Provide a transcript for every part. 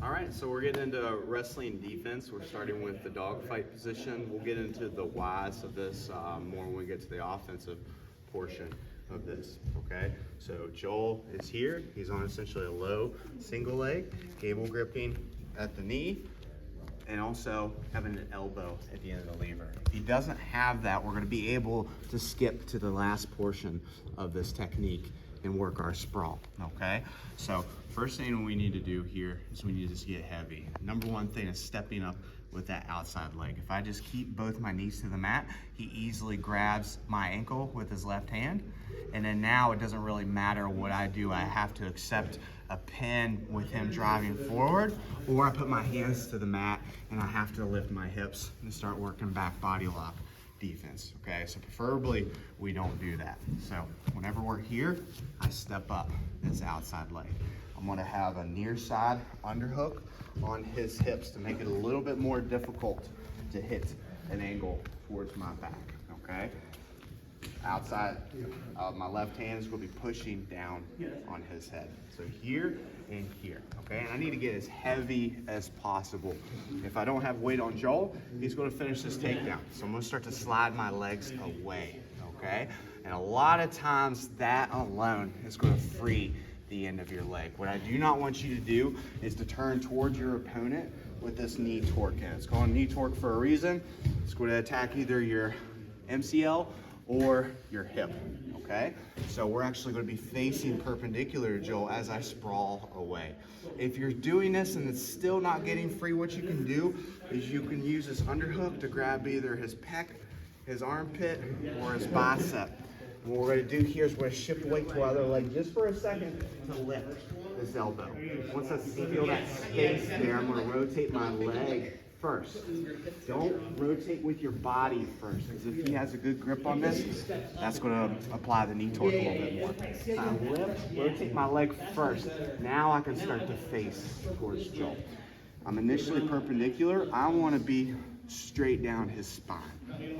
All right, so we're getting into wrestling defense. We're starting with the dogfight position. We'll get into the whys of this more when we get to the offensive portion of this, okay? So Joel is here. He's on essentially a low single leg, cable gripping at the knee, and also having an elbow at the end of the lever. If he doesn't have that, we're gonna be able to skip to the last portion of this technique and work our sprawl, okay? So first thing we need to do here is we need to just get heavy. Number one thing is stepping up with that outside leg. If I just keep both my knees to the mat, he easily grabs my ankle with his left hand. And then now it doesn't really matter what I do. I have to accept a pin with him driving forward, or I put my hands to the mat and I have to lift my hips and start working back body lock defense, okay? So preferably we don't do that. So whenever we're here, I step up this outside leg. I'm gonna have a near side underhook on his hips to make it a little bit more difficult to hit an angle towards my back, okay? Outside of my left hand is gonna be pushing down on his head. So here and here, okay? And I need to get as heavy as possible. If I don't have weight on Joel, he's gonna finish this takedown. So I'm gonna start to slide my legs away, okay? And a lot of times that alone is gonna free the end of your leg. What I do not want you to do is to turn towards your opponent with this knee torque. And it's called knee torque for a reason. It's going to attack either your MCL or your hip, okay? So we're actually going to be facing perpendicular to Joel as I sprawl away. If you're doing this and it's still not getting free, what you can do is you can use this underhook to grab either his pec, his armpit, or his bicep. And what we're going to do here is we're going to shift weight to our other leg just for a second to lift this elbow. Once I feel that space there, I'm going to rotate my leg first. Don't rotate with your body first, because if he has a good grip on this, that's going to apply the knee torque a little bit more. So I lift, rotate my leg first. Now I can start to face towards Joel. I'm initially perpendicular. I want to be straight down his spine,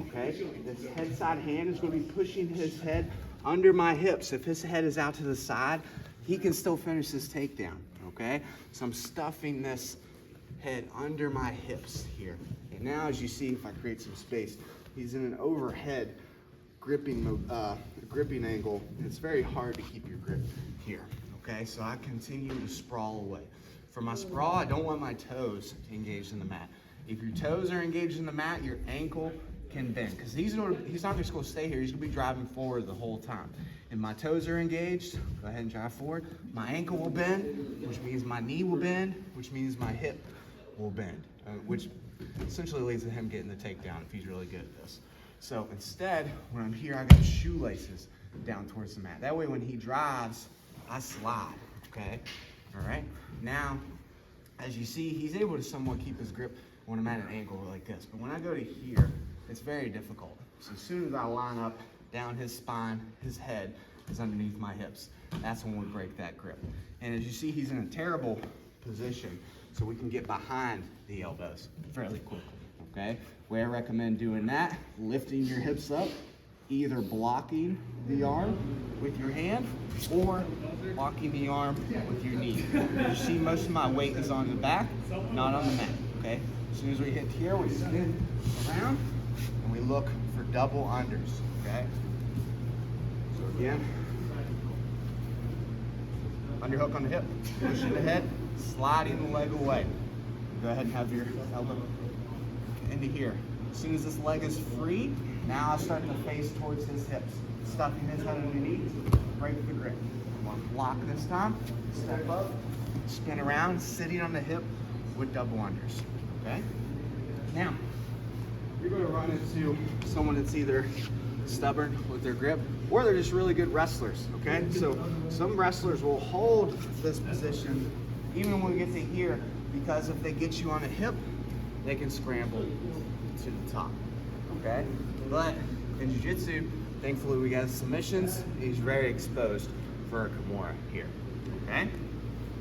okay? This head side hand is going to be pushing his head under my hips. If his head is out to the side, he can still finish this takedown, okay? So I'm stuffing this head under my hips here. And now as you see, if I create some space, he's in an overhead gripping angle. It's very hard to keep your grip here, okay? So I continue to sprawl away. For my sprawl, I don't want my toes engaged in the mat. If your toes are engaged in the mat, your ankle can bend, because he's not just going to stay here. He's going to be driving forward the whole time. If my toes are engaged, go ahead and drive forward. My ankle will bend, which means my knee will bend, which means my hip will bend, which essentially leads to him getting the takedown if he's really good at this. So instead, when I'm here, I got shoelaces down towards the mat. That way when he drives, I slide, okay? All right? Now, as you see, he's able to somewhat keep his grip when I'm at an angle like this. But when I go to here, it's very difficult. So as soon as I line up down his spine, his head is underneath my hips. That's when we break that grip. And as you see, he's in a terrible position, so we can get behind the elbows fairly quickly, okay? The way I recommend doing that, lifting your hips up, either blocking the arm with your hand or blocking the arm with your knee. You see most of my weight is on the back, not on the mat, okay? As soon as we hit here, we spin around and we look for double unders, okay? So again, underhook on the hip, pushing the head, sliding the leg away. Go ahead and have your elbow into here. As soon as this leg is free, now I start to face towards his hips, stuffing his head underneath, break the grip. I'm going to block this time, step up, spin around, sitting on the hip with double unders, okay? Now, you're going to run into someone that's either stubborn with their grip, or they're just really good wrestlers, okay? So some wrestlers will hold this position even when we get to here, because if they get you on a hip, they can scramble to the top, okay? But in jiu-jitsu, thankfully we got submissions. He's very exposed for a kimura here, okay?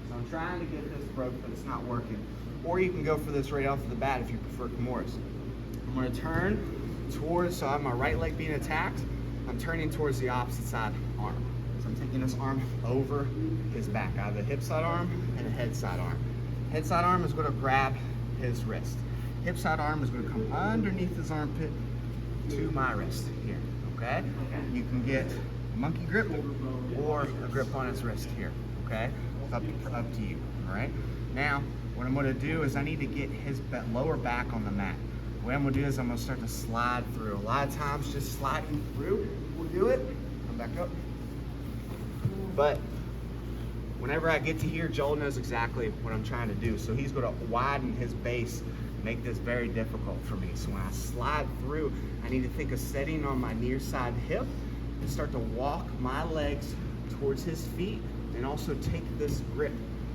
So I'm trying to get this broke, but it's not working. Or you can go for this right off the bat if you prefer kimuras. I'm gonna turn towards, so I have my right leg being attacked, I'm turning towards the opposite side arm. So I'm taking this arm over his back. I have a hip side arm and a head side arm. Head side arm is going to grab his wrist. Hip side arm is going to come underneath his armpit to my wrist here, okay? You can get a monkey grip or a grip on his wrist here, okay? Up to you, all right? Now, what I'm going to do is I need to get his lower back on the mat. What I'm going to do is I'm going to start to slide through. A lot of times just sliding through will do it. Come back up. But whenever I get to here, Joel knows exactly what I'm trying to do. So he's going to widen his base, make this very difficult for me. So when I slide through, I need to think of setting on my near side hip and start to walk my legs towards his feet and also take this grip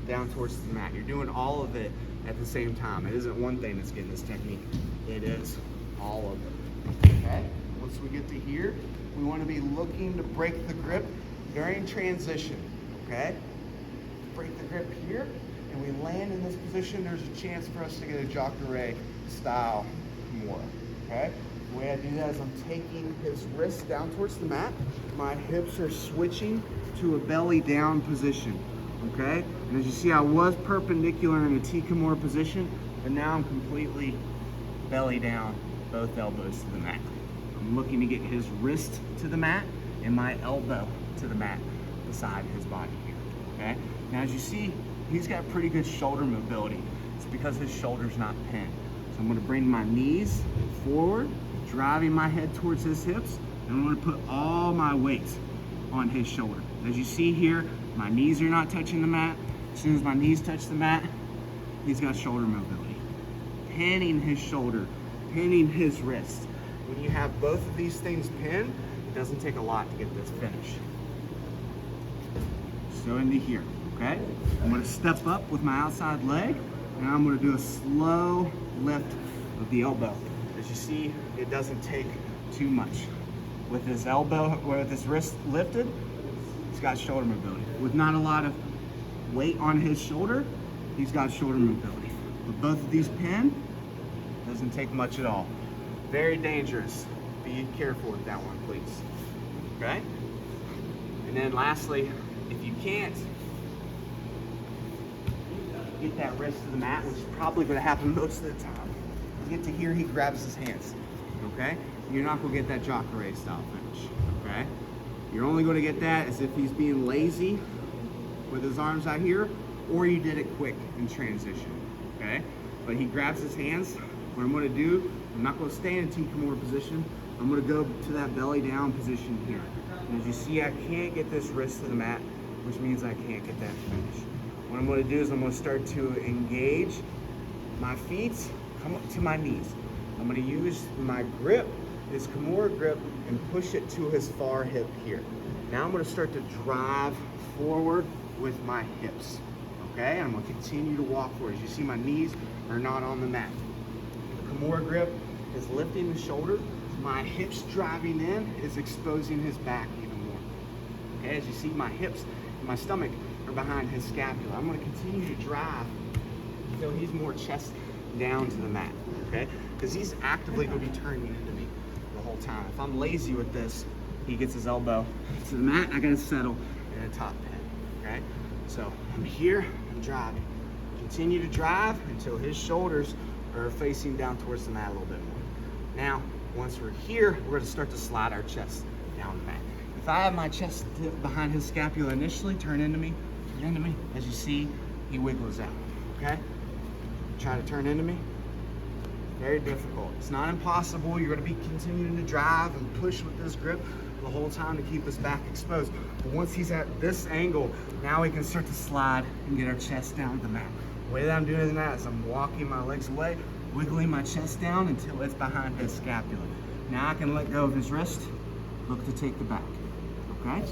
down towards the mat. You're doing all of it at the same time. It isn't one thing that's getting this technique. It is all of it, okay? Once we get to here, we want to be looking to break the grip during transition, okay? Break the grip here, and we land in this position. There's a chance for us to get a jacare style kimura, okay? The way I do that is I'm taking his wrist down towards the mat. My hips are switching to a belly down position, okay? And as you see, I was perpendicular in a T kimura position, but now I'm completely belly down, both elbows to the mat. I'm looking to get his wrist to the mat and my elbow to the mat beside his body here, okay? Now as you see, he's got pretty good shoulder mobility. It's because his shoulder's not pinned. So I'm gonna bring my knees forward, driving my head towards his hips, and I'm gonna put all my weight on his shoulder. As you see here, my knees are not touching the mat. As soon as my knees touch the mat, he's got shoulder mobility. Pinning his shoulder, pinning his wrist. When you have both of these things pinned, it doesn't take a lot to get this finish. So into here, okay? I'm gonna step up with my outside leg, and I'm gonna do a slow lift of the elbow. As you see, it doesn't take too much. With his elbow, or with his wrist lifted, he's got shoulder mobility. With not a lot of weight on his shoulder, he's got shoulder mobility. With both of these pinned, doesn't take much at all. Very dangerous. Be careful with that one, please. Okay? And then lastly, if you can't get that wrist to the mat, which is probably going to happen most of the time, you get to here, he grabs his hands. Okay? You're not going to get that jacare style finish. Okay? You're only going to get that as if he's being lazy with his arms out here, or you did it quick in transition. Okay? But he grabs his hands. What I'm going to do, I'm not going to stay in a T kimura position. I'm going to go to that belly down position here. And as you see, I can't get this wrist to the mat, which means I can't get that finish. What I'm going to do is I'm going to start to engage my feet, come up to my knees. I'm going to use my grip, this kimura grip, and push it to his far hip here. Now I'm going to start to drive forward with my hips. Okay, and I'm going to continue to walk forward. As you see, my knees are not on the mat. The kimura grip is lifting the shoulder. My hips driving in is exposing his back even more. Okay, as you see, my hips and my stomach are behind his scapula. I'm going to continue to drive until he's more chest down to the mat. Okay, because he's actively going to be turning into me the whole time. If I'm lazy with this, he gets his elbow to the mat. I got to settle in a top pin. Okay, so I'm here. I'm driving. Continue to drive until his shoulders are facing down towards the mat a little bit more. Now, once we're here, we're going to start to slide our chest down the mat. If I have my chest behind his scapula initially, turn into me. As you see, he wiggles out. Okay? Try to turn into me. Very difficult. It's not impossible. You're going to be continuing to drive and push with this grip the whole time to keep his back exposed. But once he's at this angle, now we can start to slide and get our chest down to the mat. The way that I'm doing that is I'm walking my legs away, wiggling my chest down until it's behind his scapula. Now I can let go of his wrist, look to take the back. Okay?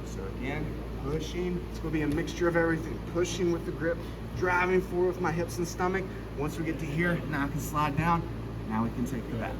So again, pushing. It's going to be a mixture of everything. Pushing with the grip, driving forward with my hips and stomach. Once we get to here, now I can slide down. Now we can take the back.